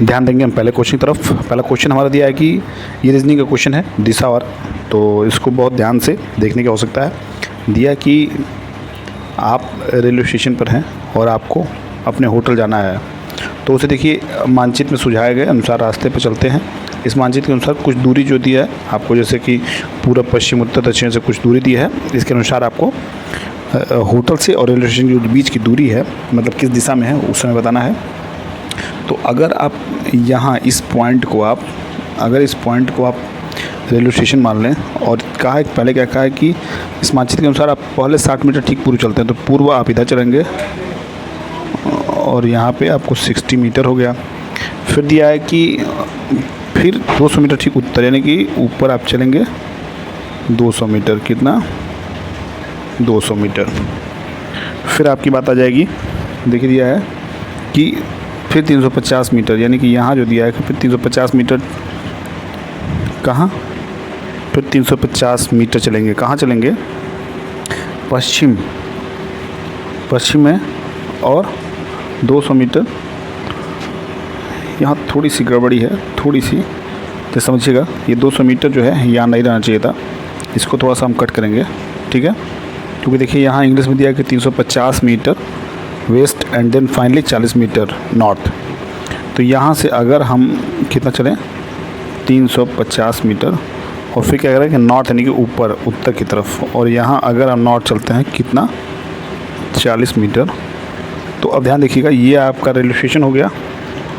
ध्यान देंगे हम पहले क्वेश्चन की तरफ। पहला क्वेश्चन हमारा दिया है कि ये रीजनिंग का क्वेश्चन है दिशा और, तो इसको बहुत ध्यान से देखने की आवश्यकता है। दिया कि आप रेलवे स्टेशन पर हैं और आपको अपने होटल जाना है, तो उसे देखिए मानचित्र में सुझाए गए अनुसार रास्ते पर चलते हैं। इस मानचित्र के अनुसार कुछ दूरी जो दी है आपको, जैसे कि पूर्व पश्चिम उत्तर दक्षिण से कुछ दूरी दी है, इसके अनुसार आपको होटल से और रेलवे स्टेशन के बीच की दूरी है, मतलब किस दिशा में है उस समय बताना है। तो अगर आप यहाँ इस पॉइंट को आप रेलवे स्टेशन मान लें, और कहा है पहले क्या कहा है कि इस मानचित्र के अनुसार आप पहले 60 मीटर ठीक पूर्व चलते हैं, तो पूर्व आप इधर चलेंगे और यहाँ पे आपको 60 मीटर हो गया। फिर दिया है कि फिर 200 मीटर ठीक उत्तर, यानी कि ऊपर आप चलेंगे 200 मीटर, कितना 200 मीटर। फिर आपकी बात आ जाएगी, देखिए दिया है कि फिर 350 मीटर, यानी कि यहाँ जो दिया है कि फिर 350 मीटर कहाँ, फिर 350 मीटर चलेंगे, कहाँ चलेंगे, पश्चिम में, और 200 मीटर यहाँ थोड़ी सी गड़बड़ी है, थोड़ी सी तो समझिएगा, ये 200 मीटर जो है यहाँ नहीं रहना चाहिए था, इसको थोड़ा सा हम कट करेंगे, ठीक है। क्योंकि देखिए यहाँ इंग्लिश में दिया है कि 350 metre west and then finally 40 metre north. तो यहाँ से अगर हम कितना चलें 350 मीटर, और फिर क्या करें कि नॉर्थ यानी कि ऊपर उत्तर की तरफ, और यहाँ अगर हम नॉर्थ चलते हैं कितना 40 मीटर। तो अब ध्यान देखिएगा, ये आपका रेलवे स्टेशन हो गया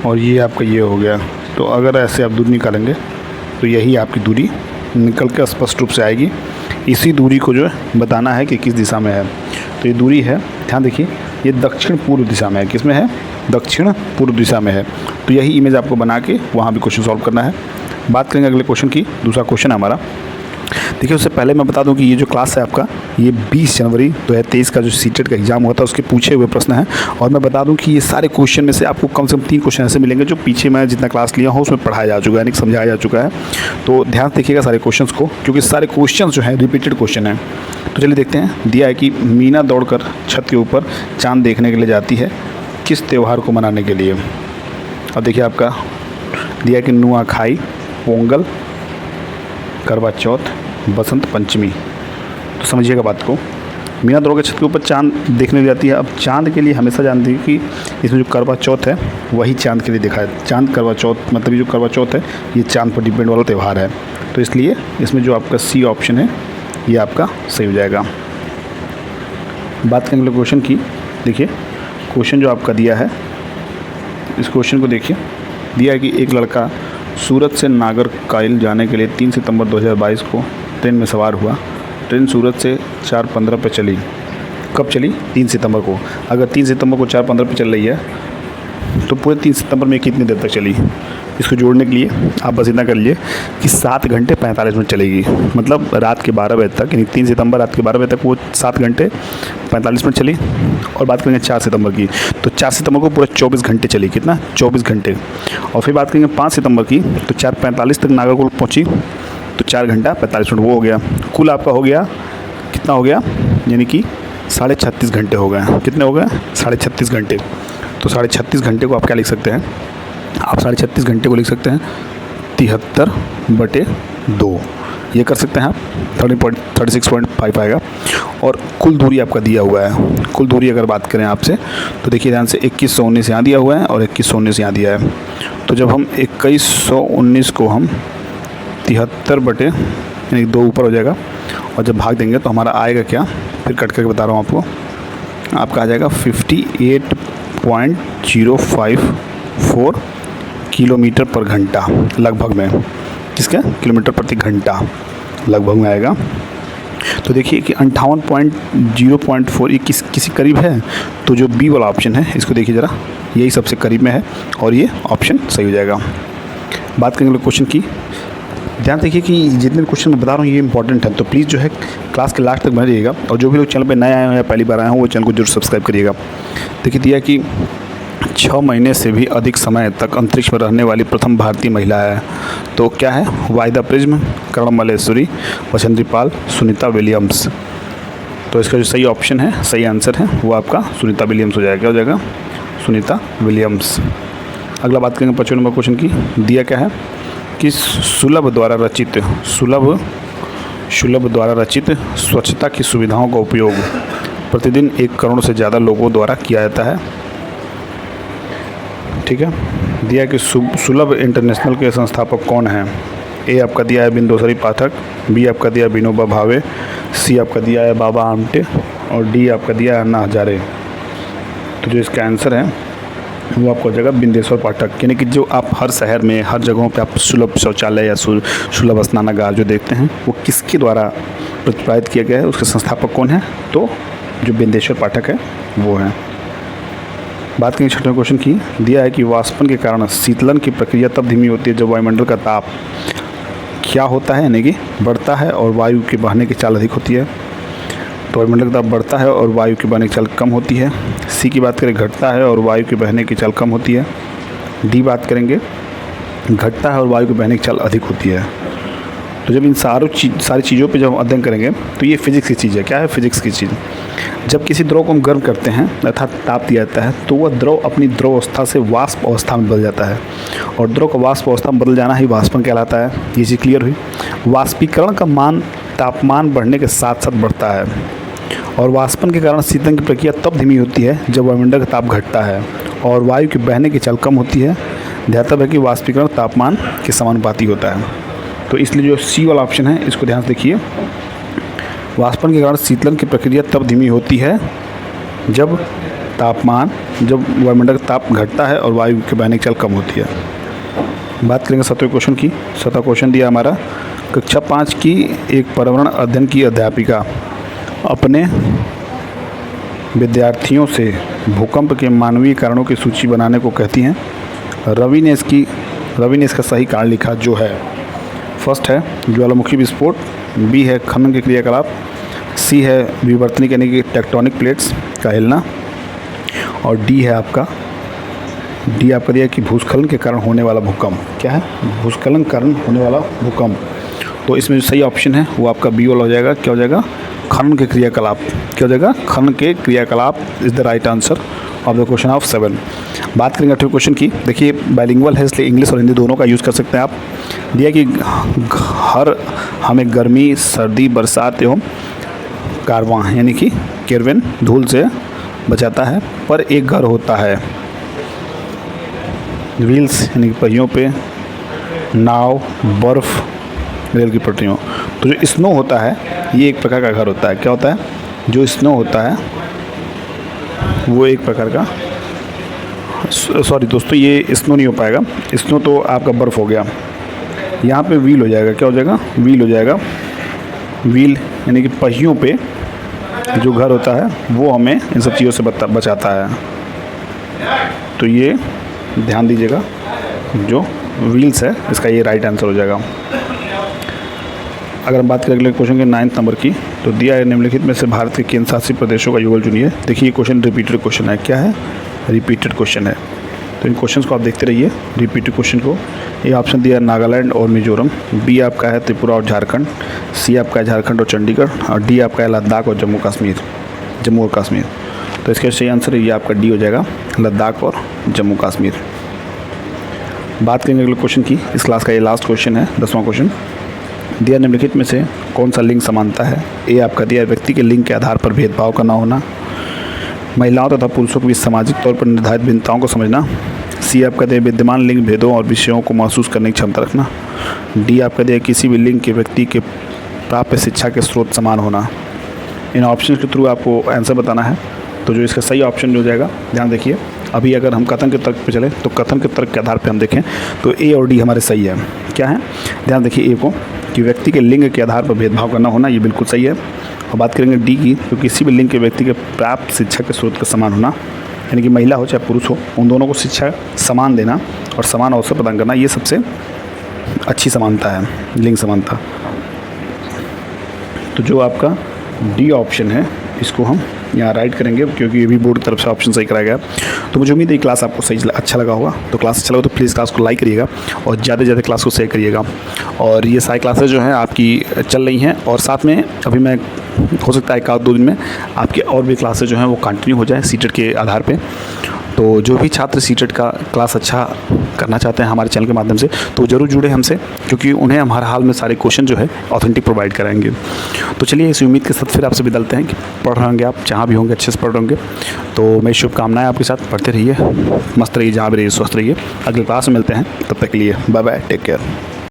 और ये आपका ये हो गया। तो अगर ऐसे आप दूरी निकालेंगे तो यही आपकी दूरी निकल के स्पष्ट रूप से आएगी। इसी दूरी को जो है बताना है कि किस दिशा में है। तो ये दूरी है, ध्यान देखिए, ये दक्षिण पूर्व दिशा में है। किस में है, दक्षिण पूर्व दिशा में है। तो यही इमेज आपको बना के वहाँ भी क्वेश्चन सॉल्व करना है। बात करेंगे अगले क्वेश्चन की। दूसरा क्वेश्चन है हमारा, देखिए उससे पहले मैं बता दूं कि ये जो क्लास है आपका, ये 20 जनवरी 2023 का जो सीटेट का एग्जाम हुआ था उसके पूछे हुए प्रश्न हैं। और मैं बता दूं कि ये सारे क्वेश्चन में से आपको कम से कम 3 क्वेश्चन ऐसे मिलेंगे जो पीछे मैं जितना क्लास लिया हूँ उसमें पढ़ाया जा चुका है, यानी कि समझाया जा चुका है। तो ध्यान से देखिएगा सारे क्वेश्चन को, क्योंकि सारे क्वेश्चन जो हैं रिपीटेड क्वेश्चन हैं। तो चलिए देखते हैं। दिया है कि मीना दौड़कर छत के ऊपर चाँद देखने के लिए जाती है, किस त्यौहार को मनाने के लिए। अब देखिए आपका दिया कि नुआखाई, पोंगल, करवा चौथ, बसंत पंचमी। तो समझिएगा बात को। मीना दौड़ के छत के ऊपर चांद देखने जाती है। अब चांद के लिए हमेशा जानती है कि इसमें जो करवा चौथ है वही चांद के लिए देखा है। चांद करवा चौथ, मतलब ये जो करवा चौथ है ये चांद पर डिपेंड वाला त्यौहार है। तो इसलिए इसमें जो आपका सी ऑप्शन है ये आपका सही हो जाएगा। बात करेंगे क्वेश्चन की। देखिए क्वेश्चन जो आपका दिया है, इस क्वेश्चन को देखिए। दिया है कि एक लड़का सूरत से नागरकोइल जाने के लिए 3 सितंबर 2022 को ट्रेन में सवार हुआ। ट्रेन सूरत से 4:15 पे चली। कब चली, 3 सितंबर को। अगर 3 सितंबर को 4:15 पे चल रही है तो पूरे 3 सितंबर में कितनी देर तक चली। इसको जोड़ने के लिए आप बस इतना कर लीजिए कि 7 घंटे 45 मिनट चलेगी, मतलब रात के 12 बजे तक, यानी 3 सितंबर रात के 12 बजे तक वो 7 घंटे 45 मिनट चली। और बात करेंगे 4 सितंबर की, तो 4 सितंबर को पूरा 24 घंटे चली। कितना, 24 घंटे। और फिर बात करेंगे 5 सितंबर की, तो 4:45 तक नागरकोइल पहुँची, तो 4 घंटा 45 मिनट वो हो गया। कुल आपका हो गया कितना हो गया, यानी कि 36.5 घंटे हो गए। कितने हो गए, 36.5 घंटे। तो 36.5 घंटे को आप क्या लिख सकते हैं, आप 36.5 घंटे को लिख सकते हैं 73/2। ये कर सकते हैं आप, 36.5 आएगा। और कुल दूरी आपका दिया हुआ है। कुल दूरी अगर बात करें आपसे, तो देखिए ध्यान से 2119 यहाँ दिया हुआ है और 2119 यहाँ दिया है। तो जब हम 2119 को हम 73 यानी 2 ऊपर हो जाएगा, और जब भाग देंगे तो हमारा आएगा क्या, फिर कट करके बता रहा हूँ आपको, आपका आ जाएगा 58.054 किलोमीटर पर घंटा लगभग में। किसका, किलोमीटर प्रति घंटा लगभग में आएगा। तो देखिए कि 58.0.4 ये किसी करीब है, तो जो बी वाला ऑप्शन है इसको देखिए ज़रा, यही सबसे करीब में है और ये ऑप्शन सही हो जाएगा। बात करेंगे क्वेश्चन की। ध्यान देखिए कि जितने भी क्वेश्चन मैं बता रहा हूँ ये इंपॉर्टेंट है, तो प्लीज़ जो है क्लास के लास्ट तक बने रहिएगा। और जो भी लोग चैनल पे नए आए हैं या पहली बार आए हों वो चैनल को जरूर सब्सक्राइब करिएगा। देखिए दिया कि 6 महीने से भी अधिक समय तक अंतरिक्ष में रहने वाली प्रथम भारतीय महिला है। तो क्या है, वाहिदा प्रिज्म, कर्ण मल्लेश्वरी, बछेंद्री पाल, सुनीता विलियम्स। तो इसका जो सही ऑप्शन है, सही आंसर है वो आपका सुनीता विलियम्स हो जाएगा। क्या हो जाएगा, सुनीता विलियम्स। अगला बात करेंगे 55 नंबर क्वेश्चन की। दिया क्या है कि सुलभ द्वारा रचित स्वच्छता की सुविधाओं का उपयोग प्रतिदिन 1 करोड़ से ज़्यादा लोगों द्वारा किया जाता है। ठीक है। दिया कि सुलभ इंटरनेशनल के संस्थापक कौन हैं। ए आपका दिया है बिंदुसारी पाठक, बी आपका दिया है विनोबा भावे, सी आपका दिया है बाबा आमटे और डी आपका दिया है अन्ना हजारे। तो जो इसका आंसर है वो आपको हो जाएगा बिंदेश्वर पाठक। यानी कि जो आप हर शहर में हर जगहों पे आप सुलभ शौचालय या सुलभ स्नानागार जो देखते हैं वो किसके द्वारा प्रतिपादित किया गया है, उसके संस्थापक कौन है, तो जो बिंदेश्वर पाठक है वो है। बात करेंगे 6वें क्वेश्चन की। दिया है कि वाष्पन के कारण शीतलन की प्रक्रिया तब धीमी होती है जब वायुमंडल का ताप क्या होता है, यानी कि बढ़ता है और वायु के बहने की चाल अधिक होती है। तो वायुमंडल का ताप बढ़ता है और वायु की बहने की चाल कम होती है। सी की बात करें घटता है और वायु के बहने की चाल कम होती है। डी बात करेंगे घटता है और वायु के बहने की चाल अधिक होती है। तो जब इन सारी चीज़ों पे जब हम अध्ययन करेंगे तो ये फिजिक्स की चीज़ है। क्या है फिजिक्स की चीज़? जब किसी द्रव को हम गर्म करते हैं अर्थात ताप दिया जाता है तो वह द्रव अपनी द्रव अवस्था से वाष्प अवस्था में बदल जाता है और द्रव का वाष्प अवस्था में बदल जाना ही वाष्पन कहलाता है। ये चीज़ क्लियर हुई। वाष्पीकरण का मान तापमान बढ़ने के साथ साथ बढ़ता है और वाष्पन के कारण शीतलन की प्रक्रिया तब धीमी होती है जब वायुमंडल का ताप घटता है और वायु के बहने की चाल कम होती है। ध्यातव्य है कि वाष्पीकरण तापमान के समानुपाती होता है। तो इसलिए जो सी वाला ऑप्शन है इसको ध्यान से देखिए। वाष्पन के कारण शीतलन की प्रक्रिया तब धीमी होती है जब वायुमंडल का ताप घटता है और वायु के बहने की चाल कम होती है। बात करेंगे 7वें क्वेश्चन की। 7वां क्वेश्चन दिया हमारा कक्षा 5 की एक पर्यावरण अध्ययन की अध्यापिका अपने विद्यार्थियों से भूकंप के मानवीय कारणों की सूची बनाने को कहती हैं। रवि ने इसका सही कारण लिखा जो है फर्स्ट है ज्वालामुखी विस्फोट, बी है खनन के क्रियाकलाप, सी है विवर्तनिक यानी कि टेक्टोनिक प्लेट्स का हिलना और डी आपका दिया कि भूस्खलन के कारण होने वाला भूकंप। क्या है? भूस्खलन के कारण होने वाला भूकंप। तो इसमें जो सही ऑप्शन है वो आपका बी वाला हो जाएगा। क्या हो जाएगा? खनन के क्रियाकलाप। क्या हो जाएगा? खनन के क्रियाकलाप is the right answer of the question of 7। बात करेंगे 8वें क्वेश्चन की। देखिए बाइलिंगुअल है इसलिए इंग्लिश और हिंदी दोनों का यूज़ कर सकते हैं आप। दिया कि हमें गर्मी, सर्दी, बरसात एवं कारवां यानी कि केरवेन धूल से बचाता है, पर एक घर होता है व्हील्स यानी कि पहियों पे, नाव, बर्फ़, रेल की पटरियों। तो जो स्नो होता है ये एक प्रकार का घर होता है। क्या होता है? जो स्नो होता है वो एक प्रकार का सॉरी दोस्तों ये स्नो नहीं हो पाएगा। स्नो तो आपका बर्फ़ हो गया। यहाँ पे व्हील हो जाएगा। क्या हो जाएगा? व्हील हो जाएगा। व्हील यानी कि पहियों पे जो घर होता है वो हमें इन सब चीज़ों से बचाता है। तो ये ध्यान दीजिएगा जो व्हील्स है इसका ये राइट आंसर हो जाएगा। अगर हम बात करें अगले क्वेश्चन के 9 नंबर की तो दिया है निम्नलिखित में से भारत के केंद्र शासित प्रदेशों का युगल चुनिए। देखिए ये क्वेश्चन रिपीटेड क्वेश्चन है। क्या है? रिपीटेड क्वेश्चन है। तो इन क्वेश्चंस को आप देखते रहिए रिपीटेड क्वेश्चन को। ये ऑप्शन दिया है नागालैंड और मिजोरम, बी आपका है त्रिपुरा और झारखंड, सी आपका है झारखंड और चंडीगढ़ और डी आपका है लद्दाख और जम्मू और कश्मीर। तो इसका सही आंसर ये आपका डी हो जाएगा, लद्दाख और जम्मू कश्मीर। बात करेंगे अगले क्वेश्चन की। इस क्लास का ये लास्ट क्वेश्चन है 10वां क्वेश्चन। दिया निम्नलिखित में से कौन सा लिंग समानता है? ए आपका दिया है व्यक्ति के लिंग के आधार पर भेदभाव का न होना, महिलाओं तथा पुरुषों के बीच सामाजिक तौर पर निर्धारित भिन्नताओं को समझना, सी आपका दिया विद्यमान लिंग भेदों और विषयों को महसूस करने की क्षमता रखना, डी आपका दिया किसी भी लिंग के व्यक्ति के प्राप्य शिक्षा के स्रोत समान होना। इन ऑप्शन के थ्रू आपको आंसर बताना है। तो जो इसका सही ऑप्शन हो जाएगा, ध्यान देखिए, अभी अगर हम कथन के तर्क पे चले तो कथन के तर्क के आधार पे हम देखें तो ए और डी हमारे सही है। क्या है? ध्यान देखिए ए को कि व्यक्ति के लिंग के आधार पर भेदभाव करना होना, ये बिल्कुल सही है। और बात करेंगे डी की तो किसी भी लिंग के व्यक्ति के प्राप्त शिक्षा के स्रोत का समान होना, यानी कि महिला हो चाहे पुरुष हो उन दोनों को शिक्षा समान देना और समान अवसर प्रदान करना, ये सबसे अच्छी समानता है, लिंग समानता। तो जो आपका डी ऑप्शन है इसको हम यहाँ राइट करेंगे क्योंकि ये भी बोर्ड की तरफ से ऑप्शन सही कराया गया। तो मुझे उम्मीद है क्लास आपको सही अच्छा लगा होगा। तो क्लास अच्छा लगा तो प्लीज़ क्लास को लाइक करिएगा और ज़्यादा से ज़्यादा क्लास को शेयर करिएगा। और ये सारी क्लासेज जो हैं आपकी चल रही हैं और साथ में अभी मैं हो सकता है 1-2 दिन में आपके और भी क्लासेज जो हैं वो कंटिन्यू हो जाए सीटेट के आधार पे। तो जो भी छात्र सीटेट का क्लास अच्छा करना चाहते हैं हमारे चैनल के माध्यम से, तो ज़रूर जुड़े हमसे, क्योंकि उन्हें हम हर हाल में सारे क्वेश्चन जो है ऑथेंटिक प्रोवाइड कराएंगे। तो चलिए इस उम्मीद के साथ फिर आपसे विदा हैं कि पढ़ रहे होंगे आप, जहाँ भी होंगे अच्छे से पढ़ रहे होंगे। तो मेरी शुभकामनाएं आपके साथ, पढ़ते रहिए, मस्त रहिए, जहाँ भी रहिए, स्वस्थ रहिए। अगले क्लास में मिलते हैं, तब तक के लिए बाय बाय, टेक केयर।